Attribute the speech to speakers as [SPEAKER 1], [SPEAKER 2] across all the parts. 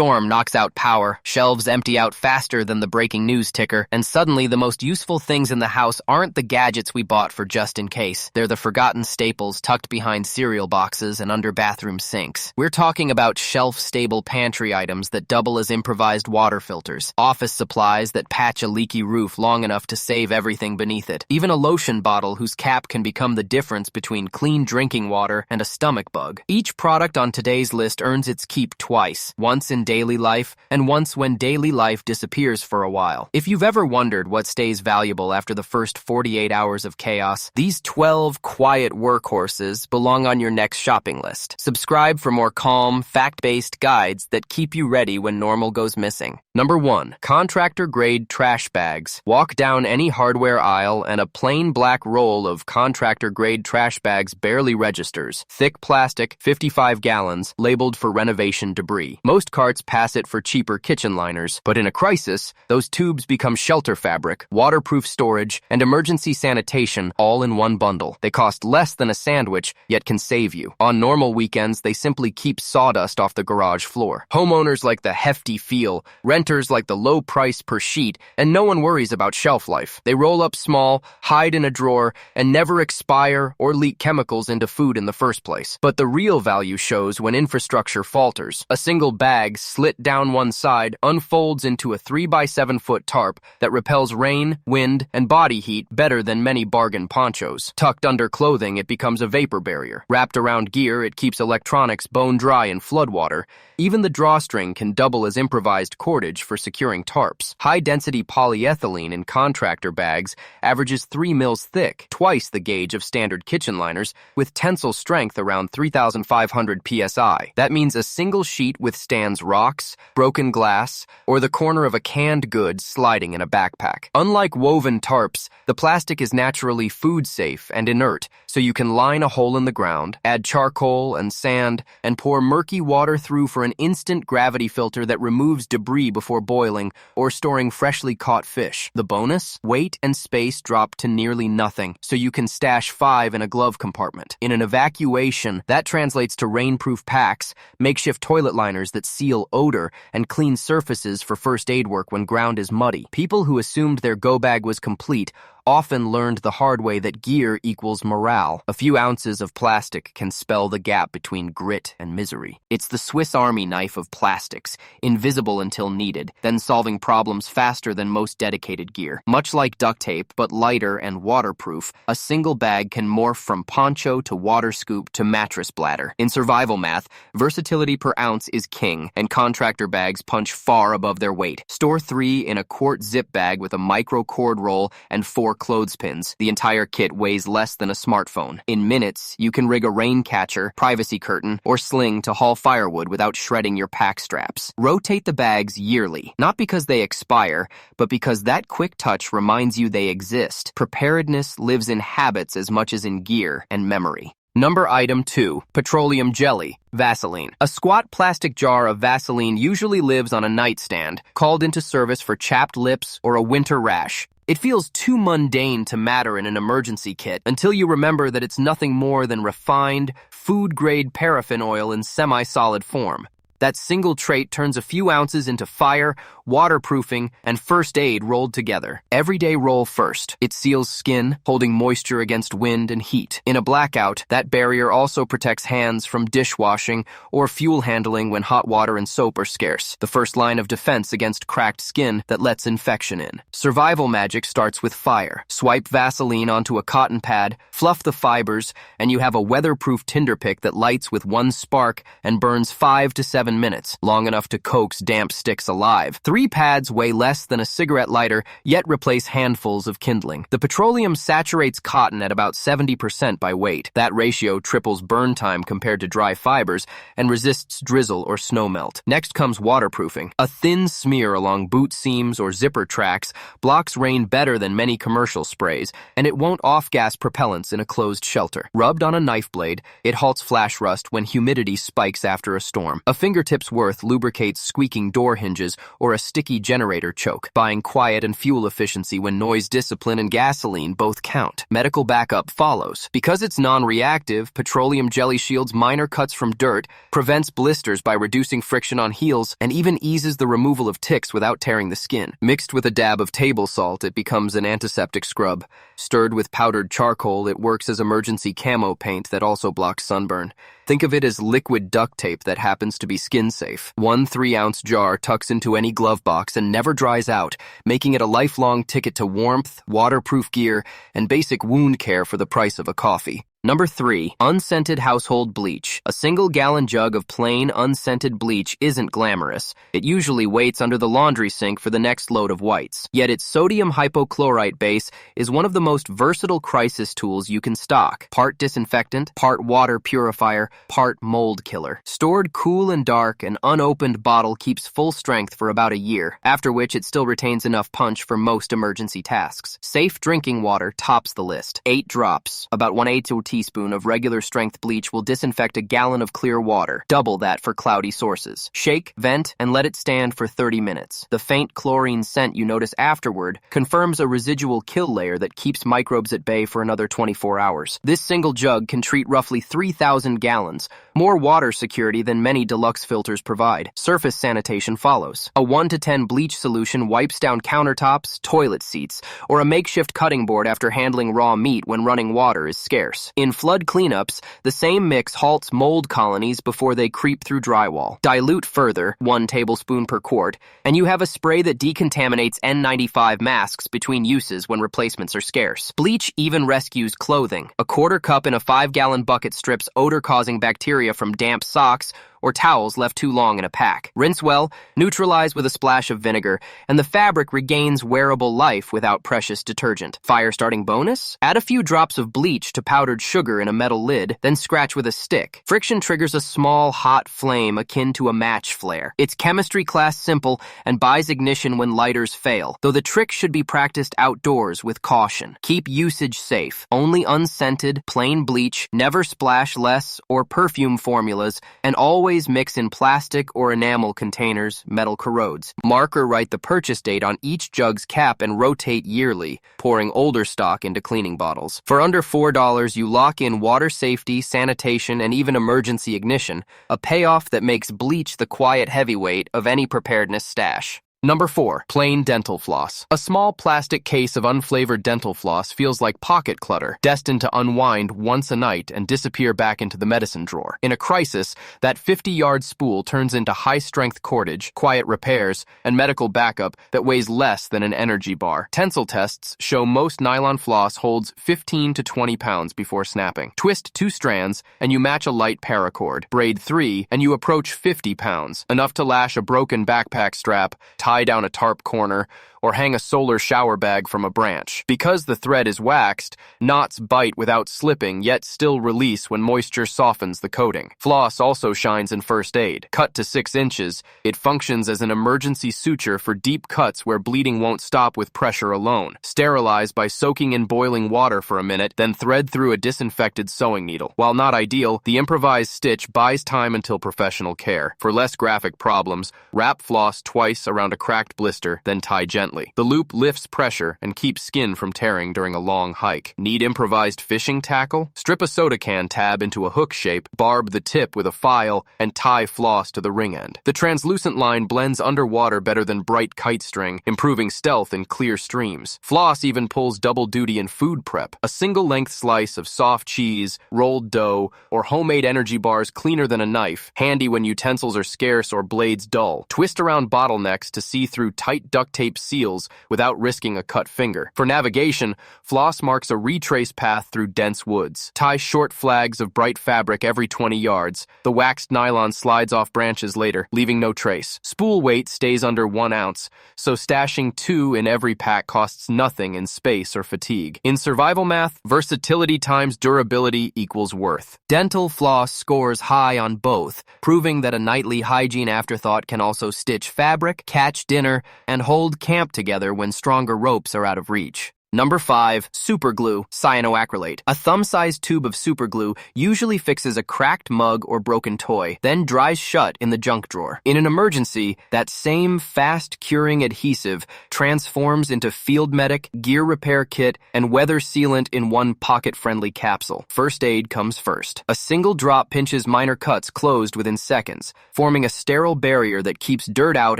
[SPEAKER 1] storm knocks out power, shelves empty out faster than the breaking news ticker, and suddenly the most useful things in the house aren't the gadgets we bought for just in case. They're the forgotten staples tucked behind cereal boxes and under bathroom sinks. We're talking about shelf-stable pantry items that double as improvised water filters, office supplies that patch a leaky roof long enough to save everything beneath it, even a lotion bottle whose cap can become the difference between clean drinking water and a stomach bug. Each product on today's list earns its keep twice, once in daily life and once when daily life disappears for a while. If you've ever wondered what stays valuable after the first 48 hours of chaos, these 12 quiet workhorses belong on your next shopping list. Subscribe for more calm, fact-based guides that keep you ready when normal goes missing. Number 1. Contractor-grade trash bags. Walk down any hardware aisle and a plain black roll of contractor-grade trash bags barely registers. Thick plastic, 55 gallons, labeled for renovation debris. Most carts pass it for cheaper kitchen liners, but in a crisis, those tubes become shelter fabric, waterproof storage, and emergency sanitation all in one bundle. They cost less than a sandwich, yet can save you. On normal weekends, they simply keep sawdust off the garage floor. Homeowners like the hefty feel, renters like the low price per sheet, and no one worries about shelf life. They roll up small, hide in a drawer, and never expire or leak chemicals into food in the first place. But the real value shows when infrastructure falters. A single bag slit down one side unfolds into a 3x7-foot tarp that repels rain, wind, and body heat better than many bargain ponchos. Tucked under clothing, it becomes a vapor barrier. Wrapped around gear, it keeps electronics bone dry in floodwater. Even the drawstring can double as improvised cordage for securing tarps. High-density polyethylene in contractor bags averages 3 mils thick, twice the gauge of standard kitchen liners, with tensile strength around 3,500 psi. That means a single sheet withstands rocks, broken glass, or the corner of a canned good sliding in a backpack. Unlike woven tarps, the plastic is naturally food-safe and inert, so you can line a hole in the ground, add charcoal and sand, and pour murky water through for an instant gravity filter that removes debris before boiling or storing freshly caught fish. The bonus? Weight and space drop to nearly nothing, so you can stash 5 in a glove compartment. In an evacuation, that translates to rainproof packs, makeshift toilet liners that seal odor, and clean surfaces for first aid work when ground is muddy. People who assumed their go bag was complete often learned the hard way that gear equals morale. A few ounces of plastic can spell the gap between grit and misery. It's the Swiss Army knife of plastics, invisible until needed, then solving problems faster than most dedicated gear. Much like duct tape, but lighter and waterproof, a single bag can morph from poncho to water scoop to mattress bladder. In survival math, versatility per ounce is king, and contractor bags punch far above their weight. Store 3 in a quart zip bag with a micro cord roll and 4 clothespins. The entire kit weighs less than a smartphone. In minutes, you can rig a rain catcher, privacy curtain, or sling to haul firewood without shredding your pack straps. Rotate the bags yearly, not because they expire, but because that quick touch reminds you they exist. Preparedness lives in habits as much as in gear and memory. Number item 2, petroleum jelly, Vaseline. A squat plastic jar of Vaseline usually lives on a nightstand, called into service for chapped lips or a winter rash. It feels too mundane to matter in an emergency kit until you remember that it's nothing more than refined, food-grade paraffin oil in semi-solid form. That single trait turns a few ounces into fire, waterproofing, and first aid rolled together. Everyday roll first. It seals skin, holding moisture against wind and heat. In a blackout, that barrier also protects hands from dishwashing or fuel handling when hot water and soap are scarce. The first line of defense against cracked skin that lets infection in. Survival magic starts with fire. Swipe Vaseline onto a cotton pad, fluff the fibers, and you have a weatherproof tinder pick that lights with one spark and burns 5 to 7 minutes, long enough to coax damp sticks alive. 3 pads weigh less than a cigarette lighter, yet replace handfuls of kindling. The petroleum saturates cotton at about 70% by weight. That ratio triples burn time compared to dry fibers and resists drizzle or snow melt. Next comes waterproofing. A thin smear along boot seams or zipper tracks blocks rain better than many commercial sprays, and it won't off-gas propellants in a closed shelter. Rubbed on a knife blade, it halts flash rust when humidity spikes after a storm. A finger fingertips worth lubricates squeaking door hinges or a sticky generator choke. Buying quiet and fuel efficiency when noise discipline and gasoline both count. Medical backup follows. Because it's non-reactive, petroleum jelly shields minor cuts from dirt, prevents blisters by reducing friction on heels, and even eases the removal of ticks without tearing the skin. Mixed with a dab of table salt, it becomes an antiseptic scrub. Stirred with powdered charcoal, it works as emergency camo paint that also blocks sunburn. Think of it as liquid duct tape that happens to be skin-safe. One 3-ounce jar tucks into any glove box and never dries out, making it a lifelong ticket to warmth, waterproof gear, and basic wound care for the price of a coffee. Number 3, unscented household bleach. A single-gallon jug of plain, unscented bleach isn't glamorous. It usually waits under the laundry sink for the next load of whites. Yet its sodium hypochlorite base is one of the most versatile crisis tools you can stock. Part disinfectant, part water purifier, part mold killer. Stored cool and dark, an unopened bottle keeps full strength for about a year, after which it still retains enough punch for most emergency tasks. Safe drinking water tops the list. 8 drops, about 1/8 teaspoon of regular strength bleach will disinfect a gallon of clear water, double that for cloudy sources. Shake, vent, and let it stand for 30 minutes. The faint chlorine scent you notice afterward confirms a residual kill layer that keeps microbes at bay for another 24 hours. This single jug can treat roughly 3,000 gallons, more water security than many deluxe filters provide. Surface sanitation follows. A 1 to 10 bleach solution wipes down countertops, toilet seats, or a makeshift cutting board after handling raw meat when running water is scarce. In flood cleanups, the same mix halts mold colonies before they creep through drywall. Dilute further, 1 tablespoon per quart, and you have a spray that decontaminates N95 masks between uses when replacements are scarce. Bleach even rescues clothing. A 1/4 cup in a 5-gallon bucket strips odor-causing bacteria from damp socks or towels left too long in a pack. Rinse well, neutralize with a splash of vinegar, and the fabric regains wearable life without precious detergent. Fire-starting bonus? Add a few drops of bleach to powdered sugar in a metal lid, then scratch with a stick. Friction triggers a small, hot flame akin to a match flare. It's chemistry class simple and buys ignition when lighters fail, though the trick should be practiced outdoors with caution. Keep usage safe. Only unscented, plain bleach, never splash less or perfume formulas, and always mix in plastic or enamel containers, metal corrodes. Mark or write the purchase date on each jug's cap and rotate yearly, pouring older stock into cleaning bottles. For under $4, you lock in water safety, sanitation, and even emergency ignition, a payoff that makes bleach the quiet heavyweight of any preparedness stash. Number 4, plain dental floss. A small plastic case of unflavored dental floss feels like pocket clutter, destined to unwind once a night and disappear back into the medicine drawer. In a crisis, that 50-yard spool turns into high-strength cordage, quiet repairs, and medical backup that weighs less than an energy bar. Tensile tests show most nylon floss holds 15 to 20 pounds before snapping. Twist 2 strands, and you match a light paracord. Braid 3, and you approach 50 pounds, enough to lash a broken backpack strap, tie down a tarp corner, or hang a solar shower bag from a branch. Because the thread is waxed, knots bite without slipping, yet still release when moisture softens the coating. Floss also shines in first aid. Cut to 6 inches, it functions as an emergency suture for deep cuts where bleeding won't stop with pressure alone. Sterilize by soaking in boiling water for a minute, then thread through a disinfected sewing needle. While not ideal, the improvised stitch buys time until professional care. For less graphic problems, wrap floss twice around a cracked blister, then tie gently. The loop lifts pressure and keeps skin from tearing during a long hike. Need improvised fishing tackle? Strip a soda can tab into a hook shape, barb the tip with a file, and tie floss to the ring end. The translucent line blends underwater better than bright kite string, improving stealth in clear streams. Floss even pulls double duty in food prep. A single-length slice of soft cheese, rolled dough, or homemade energy bars cleaner than a knife, handy when utensils are scarce or blades dull. Twist around bottlenecks to see through tight duct tape seals without risking a cut finger. For navigation, floss marks a retrace path through dense woods. Tie short flags of bright fabric every 20 yards. The waxed nylon slides off branches later, leaving no trace. Spool weight stays under 1 ounce, so stashing 2 in every pack costs nothing in space or fatigue. In survival math, versatility times durability equals worth. Dental floss scores high on both, proving that a nightly hygiene afterthought can also stitch fabric, catch dinner, and hold camp together when stronger ropes are out of reach. Number 5. Superglue, cyanoacrylate. A thumb-sized tube of superglue usually fixes a cracked mug or broken toy, then dries shut in the junk drawer. In an emergency, that same fast-curing adhesive transforms into FieldMedic, gear repair kit, and weather sealant in one pocket-friendly capsule. First aid comes first. A single drop pinches minor cuts closed within seconds, forming a sterile barrier that keeps dirt out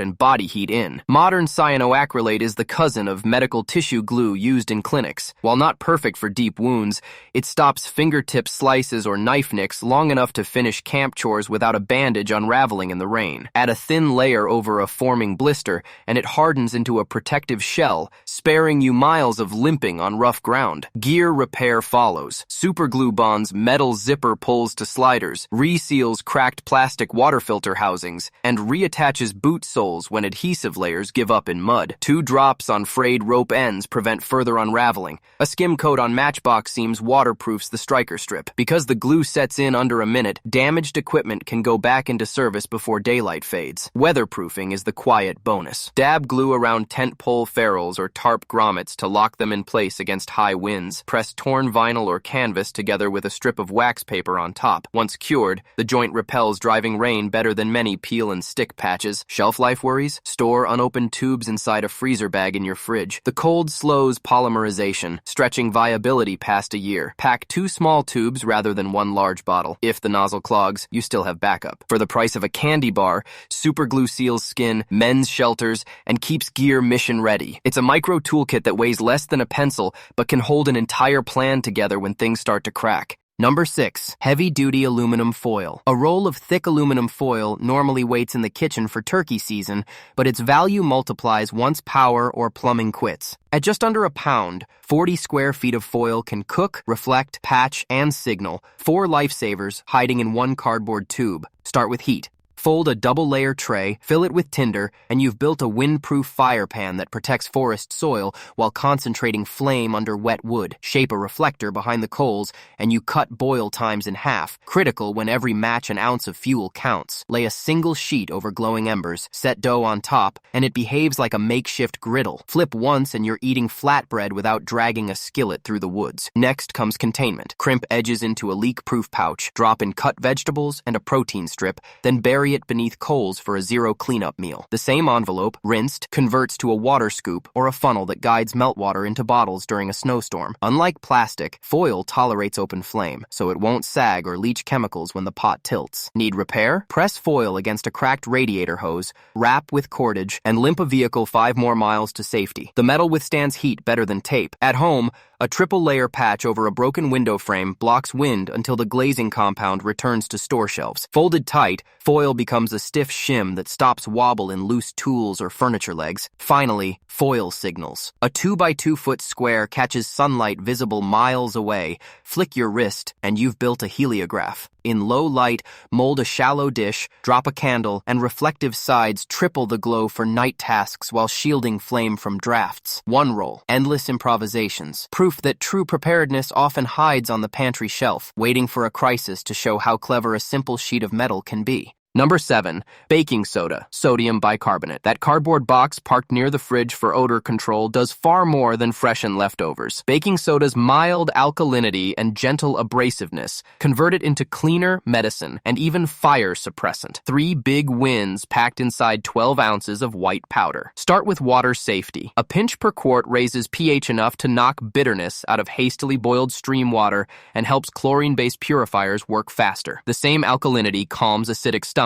[SPEAKER 1] and body heat in. Modern cyanoacrylate is the cousin of medical tissue glue used in clinics. While not perfect for deep wounds, it stops fingertip slices or knife nicks long enough to finish camp chores without a bandage unraveling in the rain. Add a thin layer over a forming blister, and it hardens into a protective shell, sparing you miles of limping on rough ground. Gear repair follows. Superglue bonds metal zipper pulls to sliders, reseals cracked plastic water filter housings, and reattaches boot soles when adhesive layers give up in mud. 2 drops on frayed rope ends prevent further unraveling. A skim coat on matchbox seams waterproofs the striker strip. Because the glue sets in under a minute, damaged equipment can go back into service before daylight fades. Weatherproofing is the quiet bonus. Dab glue around tent pole ferrules or tarp grommets to lock them in place against high winds. Press torn vinyl or canvas together with a strip of wax paper on top. Once cured, the joint repels driving rain better than many peel and stick patches. Shelf life worries? Store unopened tubes inside a freezer bag in your fridge. The cold slows polymerization, stretching viability past a year. Pack 2 small tubes rather than 1 large bottle. If the nozzle clogs, you still have backup. For the price of a candy bar, superglue seals skin, mends shelters, and keeps gear mission ready. It's a micro toolkit that weighs less than a pencil, but can hold an entire plan together when things start to crack. Number 6. Heavy-duty aluminum foil. A roll of thick aluminum foil normally waits in the kitchen for turkey season, but its value multiplies once power or plumbing quits. At just under a pound, 40 square feet of foil can cook, reflect, patch, and signal. 4 lifesavers hiding in 1 cardboard tube. Start with heat. Fold a double-layer tray, fill it with tinder, and you've built a windproof fire pan that protects forest soil while concentrating flame under wet wood. Shape a reflector behind the coals, and you cut boil times in half, critical when every match and ounce of fuel counts. Lay a single sheet over glowing embers, set dough on top, and it behaves like a makeshift griddle. Flip once and you're eating flatbread without dragging a skillet through the woods. Next comes containment. Crimp edges into a leak-proof pouch, drop in cut vegetables and a protein strip, then bury it beneath coals for a 0 cleanup meal. The same envelope, rinsed, converts to a water scoop or a funnel that guides meltwater into bottles during a snowstorm. Unlike plastic, foil tolerates open flame, so it won't sag or leach chemicals when the pot tilts. Need repair? Press foil against a cracked radiator hose, wrap with cordage, and limp a vehicle 5 more miles to safety. The metal withstands heat better than tape. At home, a triple-layer patch over a broken window frame blocks wind until the glazing compound returns to store shelves. Folded tight, foil becomes a stiff shim that stops wobble in loose tools or furniture legs. Finally, foil signals. A 2x2-foot square catches sunlight visible miles away. Flick your wrist, and you've built a heliograph. In low light, mold a shallow dish, drop a candle, and reflective sides triple the glow for night tasks while shielding flame from drafts. 1 roll. Endless improvisations. Proof that true preparedness often hides on the pantry shelf, waiting for a crisis to show how clever a simple sheet of metal can be. Number 7. Baking soda, sodium bicarbonate. That cardboard box parked near the fridge for odor control does far more than freshen leftovers. Baking soda's mild alkalinity and gentle abrasiveness convert it into cleaner medicine and even fire suppressant. 3 big wins packed inside 12 ounces of white powder. Start with water safety. A pinch per quart raises pH enough to knock bitterness out of hastily boiled stream water and helps chlorine-based purifiers work faster. The same alkalinity calms acidic stomachs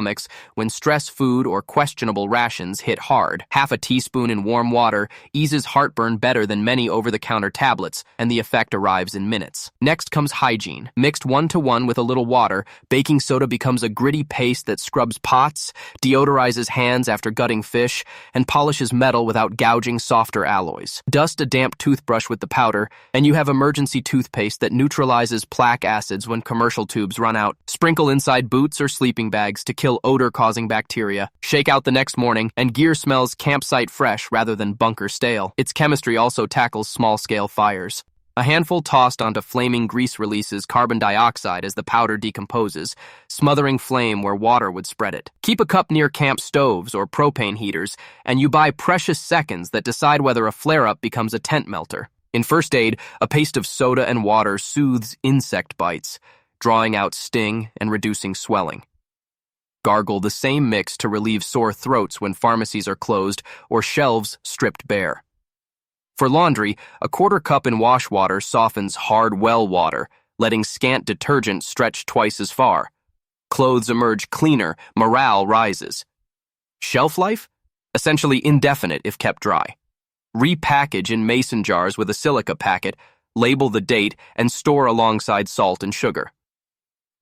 [SPEAKER 1] when stress food or questionable rations hit hard. Half a teaspoon in warm water eases heartburn better than many over-the-counter tablets, and the effect arrives in minutes. Next comes hygiene. Mixed 1-to-1 with a little water, baking soda becomes a gritty paste that scrubs pots, deodorizes hands after gutting fish, and polishes metal without gouging softer alloys. Dust a damp toothbrush with the powder, and you have emergency toothpaste that neutralizes plaque acids when commercial tubes run out. Sprinkle inside boots or sleeping bags to kill odor-causing bacteria. Shake out the next morning, and gear smells campsite fresh rather than bunker stale. Its chemistry also tackles small-scale fires. A handful tossed onto flaming grease releases carbon dioxide as the powder decomposes, smothering flame where water would spread it. Keep a cup near camp stoves or propane heaters, and you buy precious seconds that decide whether a flare-up becomes a tent melter. In first aid, a paste of soda and water soothes insect bites, drawing out sting and reducing swelling. Gargle the same mix to relieve sore throats when pharmacies are closed or shelves stripped bare. For laundry, a quarter cup in wash water softens hard well water, letting scant detergent stretch twice as far. Clothes emerge cleaner, morale rises. Shelf life? Essentially indefinite if kept dry. Repackage in mason jars with a silica packet, label the date, and store alongside salt and sugar.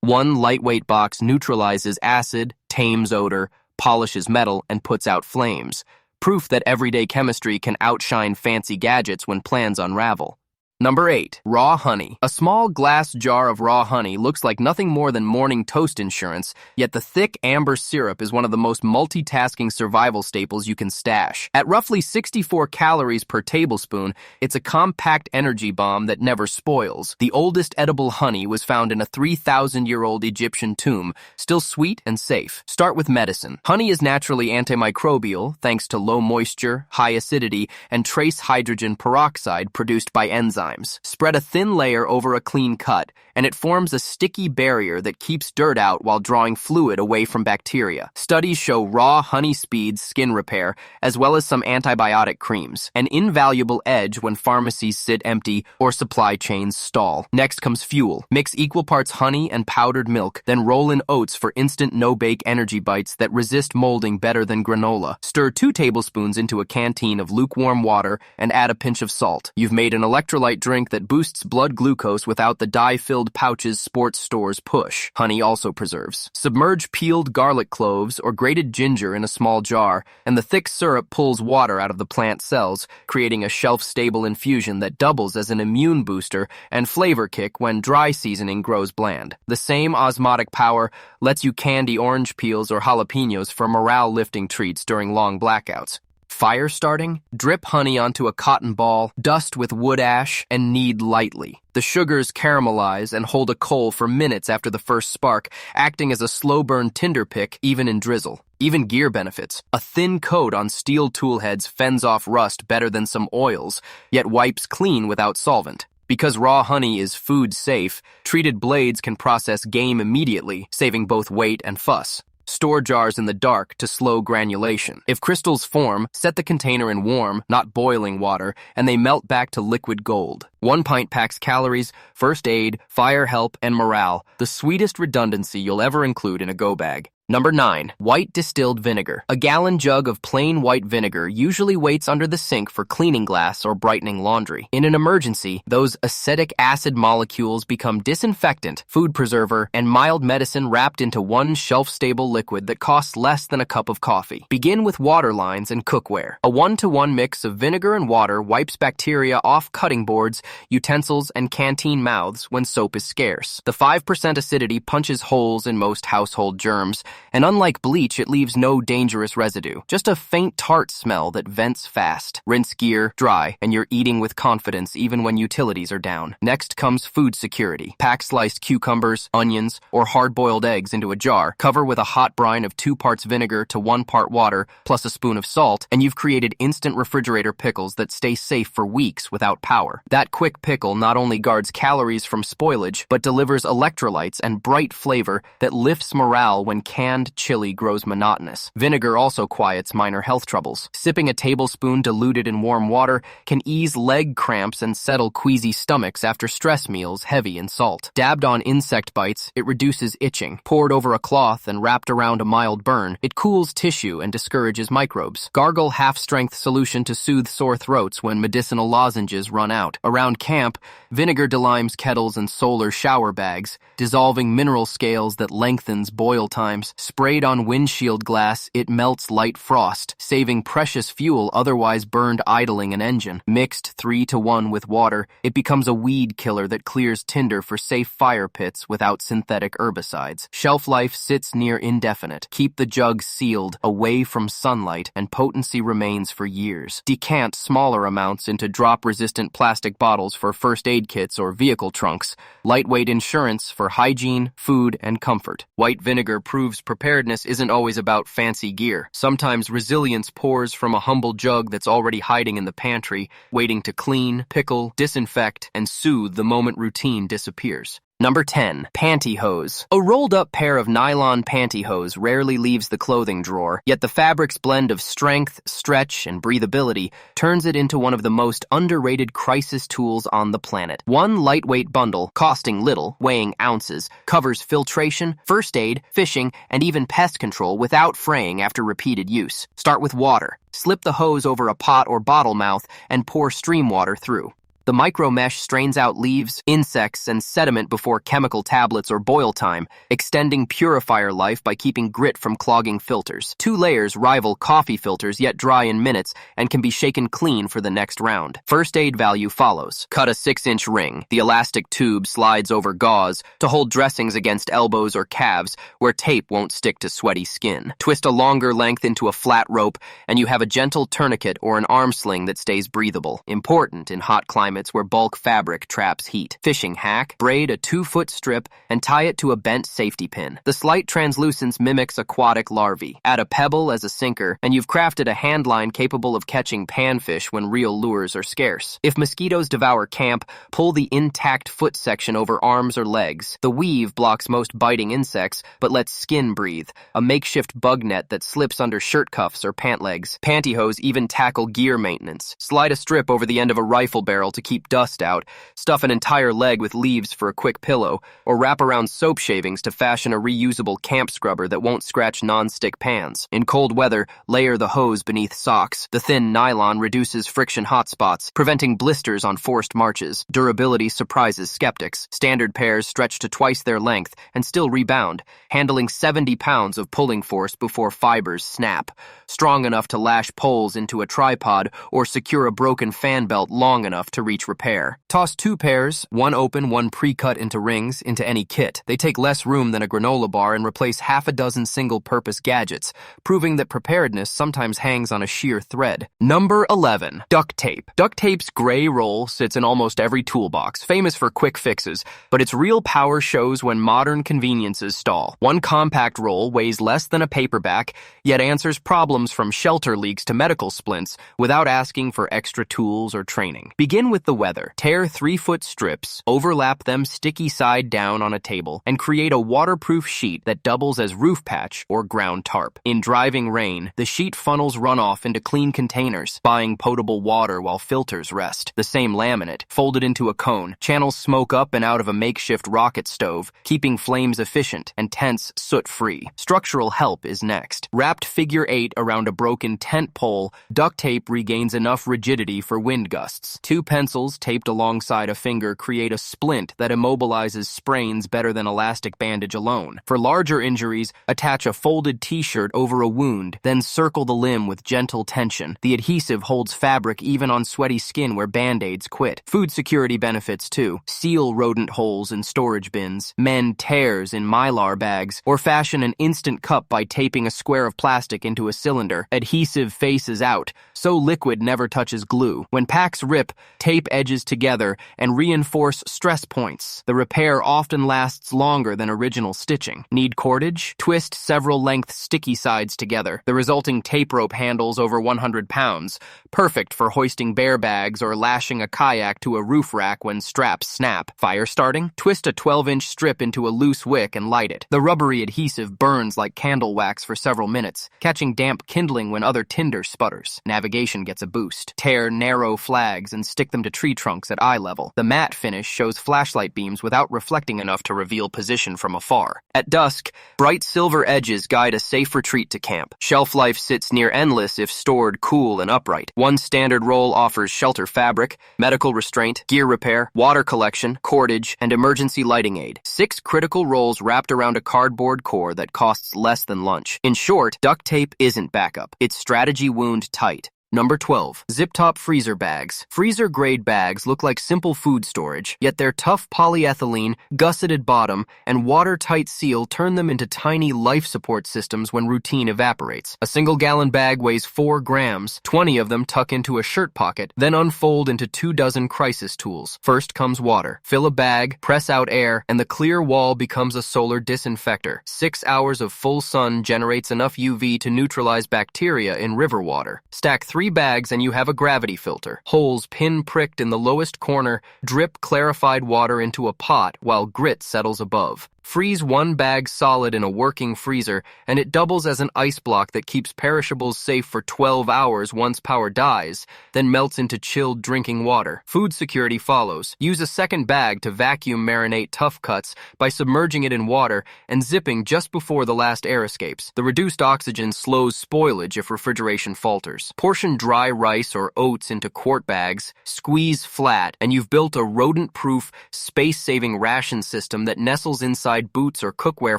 [SPEAKER 1] One lightweight box neutralizes acid, tames odor, polishes metal, and puts out flames. Proof that everyday chemistry can outshine fancy gadgets when plans unravel. Number 8. Raw honey. A small glass jar of raw honey looks like nothing more than morning toast insurance, yet the thick amber syrup is one of the most multitasking survival staples you can stash. At roughly 64 calories per tablespoon, it's a compact energy bomb that never spoils. The oldest edible honey was found in a 3,000-year-old Egyptian tomb, still sweet and safe. Start with medicine. Honey is naturally antimicrobial thanks to low moisture, high acidity, and trace hydrogen peroxide produced by enzymes. Spread a thin layer over a clean cut, and it forms a sticky barrier that keeps dirt out while drawing fluid away from bacteria. Studies show raw honey speeds skin repair, as well as some antibiotic creams, an invaluable edge when pharmacies sit empty or supply chains stall. Next comes fuel. Mix equal parts honey and powdered milk, then roll in oats for instant no-bake energy bites that resist molding better than granola. Stir 2 tablespoons into a canteen of lukewarm water and add a pinch of salt. You've made an electrolyte drink that boosts blood glucose without the dye-filled pouches sports stores push. Honey also preserves. Submerge peeled garlic cloves or grated ginger in a small jar, and the thick syrup pulls water out of the plant cells, creating a shelf-stable infusion that doubles as an immune booster and flavor kick when dry seasoning grows bland. The same osmotic power lets you candy orange peels or jalapenos for morale-lifting treats during long blackouts. Fire starting? Drip honey onto a cotton ball, dust with wood ash, and knead lightly. The sugars caramelize and hold a coal for minutes after the first spark, acting as a slow-burn tinder pick even in drizzle. Even gear benefits. A thin coat on steel tool heads fends off rust better than some oils, yet wipes clean without solvent. Because raw honey is food safe, treated blades can process game immediately, saving both weight and fuss. Store jars in the dark to slow granulation. If crystals form, set the container in warm, not boiling water, and they melt back to liquid gold. 1 pint packs calories, first aid, fire help, and morale, the sweetest redundancy you'll ever include in a go bag. Number 9. White distilled vinegar. A gallon jug of plain white vinegar usually waits under the sink for cleaning glass or brightening laundry. In an emergency, those acetic acid molecules become disinfectant, food preserver, and mild medicine wrapped into one shelf-stable liquid that costs less than a cup of coffee. Begin with water lines and cookware. A 1-to-1 mix of vinegar and water wipes bacteria off cutting boards, utensils, and canteen mouths when soap is scarce. The 5% acidity punches holes in most household germs, and unlike bleach, it leaves no dangerous residue. Just a faint tart smell that vents fast. Rinse gear, dry, and you're eating with confidence even when utilities are down. Next comes food security. Pack sliced cucumbers, onions, or hard-boiled eggs into a jar, cover with a hot brine of 2 parts vinegar to 1 part water, plus a spoon of salt, and you've created instant refrigerator pickles that stay safe for weeks without power. That quick pickle not only guards calories from spoilage, but delivers electrolytes and bright flavor that lifts morale when canned chili grows monotonous. Vinegar also quiets minor health troubles. Sipping a tablespoon diluted in warm water can ease leg cramps and settle queasy stomachs after stress meals heavy in salt. Dabbed on insect bites, it reduces itching. Poured over a cloth and wrapped around a mild burn, it cools tissue and discourages microbes. Gargle half-strength solution to soothe sore throats when medicinal lozenges run out. Around camp, vinegar delimes kettles and solar shower bags, dissolving mineral scales that lengthens boil times. Sprayed on windshield glass, it melts light frost, saving precious fuel otherwise burned idling an engine. Mixed 3-to-1 with water, it becomes a weed killer that clears tinder for safe fire pits without synthetic herbicides. Shelf life sits near indefinite. Keep the jug sealed, away from sunlight, and potency remains for years. Decant smaller amounts into drop-resistant plastic bottles for first aid kits or vehicle trunks. Lightweight insurance for hygiene, food, and comfort. White vinegar proves preparedness isn't always about fancy gear. Sometimes resilience pours from a humble jug that's already hiding in the pantry, waiting to clean, pickle, disinfect, and soothe the moment routine disappears. Number 10. Panty Hose. A rolled-up pair of nylon pantyhose rarely leaves the clothing drawer, yet the fabric's blend of strength, stretch, and breathability turns it into one of the most underrated crisis tools on the planet. One lightweight bundle, costing little, weighing ounces, covers filtration, first aid, fishing, and even pest control without fraying after repeated use. Start with water. Slip the hose over a pot or bottle mouth and pour stream water through. The micro mesh strains out leaves, insects, and sediment before chemical tablets or boil time, extending purifier life by keeping grit from clogging filters. 2 layers rival coffee filters, yet dry in minutes and can be shaken clean for the next round. First aid value follows. Cut a 6-inch ring. The elastic tube slides over gauze to hold dressings against elbows or calves where tape won't stick to sweaty skin. Twist a longer length into a flat rope and you have a gentle tourniquet or an arm sling that stays breathable. Important in hot climates where bulk fabric traps heat. Fishing hack: braid a 2-foot strip and tie it to a bent safety pin. The slight translucence mimics aquatic larvae. Add a pebble as a sinker, and you've crafted a handline capable of catching panfish when real lures are scarce. If mosquitoes devour camp, pull the intact foot section over arms or legs. The weave blocks most biting insects, but lets skin breathe. A makeshift bug net that slips under shirt cuffs or pant legs. Pantyhose even tackle gear maintenance. Slide a strip over the end of a rifle barrel to keep dust out, stuff an entire leg with leaves for a quick pillow, or wrap around soap shavings to fashion a reusable camp scrubber that won't scratch non-stick pans. In cold weather, layer the hose beneath socks. The thin nylon reduces friction hotspots, preventing blisters on forced marches. Durability surprises skeptics. Standard pairs stretch to twice their length and still rebound, handling 70 pounds of pulling force before fibers snap. Strong enough to lash poles into a tripod or secure a broken fan belt long enough to reach repair. Toss 2 pairs, one open, one pre-cut into rings, into any kit. They take less room than a granola bar and replace half a dozen single-purpose gadgets, proving that preparedness sometimes hangs on a sheer thread. Number 11. Duct tape. Duct tape's gray roll sits in almost every toolbox, famous for quick fixes, but its real power shows when modern conveniences stall. One compact roll weighs less than a paperback, yet answers problems from shelter leaks to medical splints without asking for extra tools or training. Begin with the weather. Tear 3-foot strips, overlap them sticky side down on a table, and create a waterproof sheet that doubles as roof patch or ground tarp. In driving rain, the sheet funnels runoff into clean containers, buying potable water while filters rest. The same laminate, folded into a cone, channels smoke up and out of a makeshift rocket stove, keeping flames efficient and tents soot-free. Structural help is next. Wrapped figure 8 around a broken tent pole, duct tape regains enough rigidity for wind gusts. 2 pencils taped alongside a finger create a splint that immobilizes sprains better than elastic bandage alone. For larger injuries, attach a folded t-shirt over a wound, then circle the limb with gentle tension. The adhesive holds fabric even on sweaty skin where band-aids quit. Food security benefits too. Seal rodent holes in storage bins, mend tears in Mylar bags, or fashion an instant cup by taping a square of plastic into a cylinder. Adhesive faces out, so liquid never touches glue. When packs rip, tape edges together and reinforce stress points. The repair often lasts longer than original stitching. Need cordage? Twist several length sticky sides together. The resulting tape rope handles over 100 pounds, perfect for hoisting bear bags or lashing a kayak to a roof rack when straps snap. Fire starting? Twist a 12-inch strip into a loose wick and light it. The rubbery adhesive burns like candle wax for several minutes, catching damp kindling when other tinder sputters. Navigation gets a boost. Tear narrow flags and stick them to tree trunks at eye level. The matte finish shows flashlight beams without reflecting enough to reveal position from afar. At dusk, bright silver edges guide a safe retreat to camp. Shelf life sits near endless if stored cool and upright. One standard roll offers shelter fabric, medical restraint, gear repair, water collection, cordage, and emergency lighting aid. 6 critical rolls wrapped around a cardboard core that costs less than lunch. In short, duct tape isn't backup. It's strategy wound tight. Number 12. Zip-top freezer bags. Freezer-grade bags look like simple food storage, yet their tough polyethylene, gusseted bottom, and watertight seal turn them into tiny life support systems when routine evaporates. A single-gallon bag weighs 4 grams. 20 of them tuck into a shirt pocket, then unfold into 24 crisis tools. First comes water. Fill a bag, press out air, and the clear wall becomes a solar disinfector. 6 hours of full sun generates enough UV to neutralize bacteria in river water. Stack 3 bags and you have a gravity filter. Holes pin-pricked in the lowest corner drip clarified water into a pot while grit settles above. Freeze 1 bag solid in a working freezer, and it doubles as an ice block that keeps perishables safe for 12 hours once power dies, then melts into chilled drinking water. Food security follows. Use a second bag to vacuum marinate tough cuts by submerging it in water and zipping just before the last air escapes. The reduced oxygen slows spoilage if refrigeration falters. Portion dry rice or oats into quart bags, squeeze flat, and you've built a rodent-proof, space-saving ration system that nestles inside boots or cookware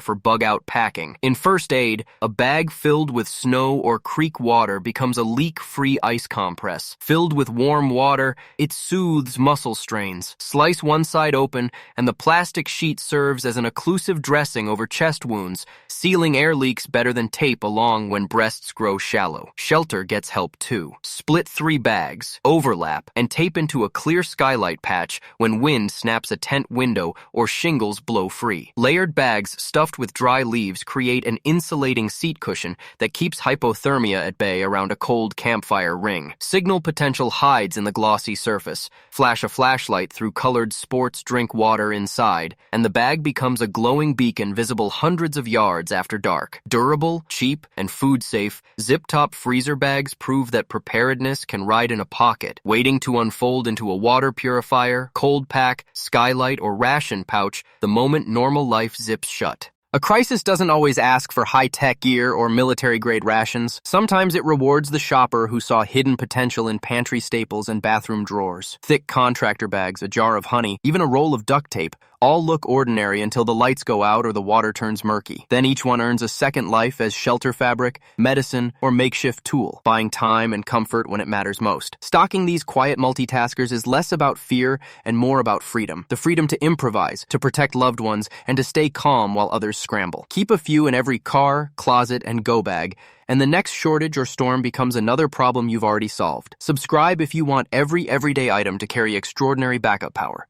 [SPEAKER 1] for bug-out packing. In first aid, a bag filled with snow or creek water becomes a leak-free ice compress. Filled with warm water, it soothes muscle strains. Slice one side open, and the plastic sheet serves as an occlusive dressing over chest wounds, sealing air leaks better than tape along when breasts grow shallow. Shelter gets help too. Split 3 bags, overlap, and tape into a clear skylight patch when wind snaps a tent window or shingles blow free. Layered bags stuffed with dry leaves create an insulating seat cushion that keeps hypothermia at bay around a cold campfire ring. Signal potential hides in the glossy surface. Flash a flashlight through colored sports drink water inside, and the bag becomes a glowing beacon visible hundreds of yards after dark. Durable, cheap, and food safe, zip-top freezer bags prove that preparedness can ride in a pocket, waiting to unfold into a water purifier, cold pack, skylight, or ration pouch the moment normal life zips shut. A crisis doesn't always ask for high-tech gear or military-grade rations. Sometimes it rewards the shopper who saw hidden potential in pantry staples and bathroom drawers. Thick contractor bags, a jar of honey, even a roll of duct tape, all look ordinary until the lights go out or the water turns murky. Then each one earns a second life as shelter fabric, medicine, or makeshift tool, buying time and comfort when it matters most. Stocking these quiet multitaskers is less about fear and more about freedom. The freedom to improvise, to protect loved ones, and to stay calm while others scramble. Keep a few in every car, closet, and go bag, and the next shortage or storm becomes another problem you've already solved. Subscribe if you want every everyday item to carry extraordinary backup power.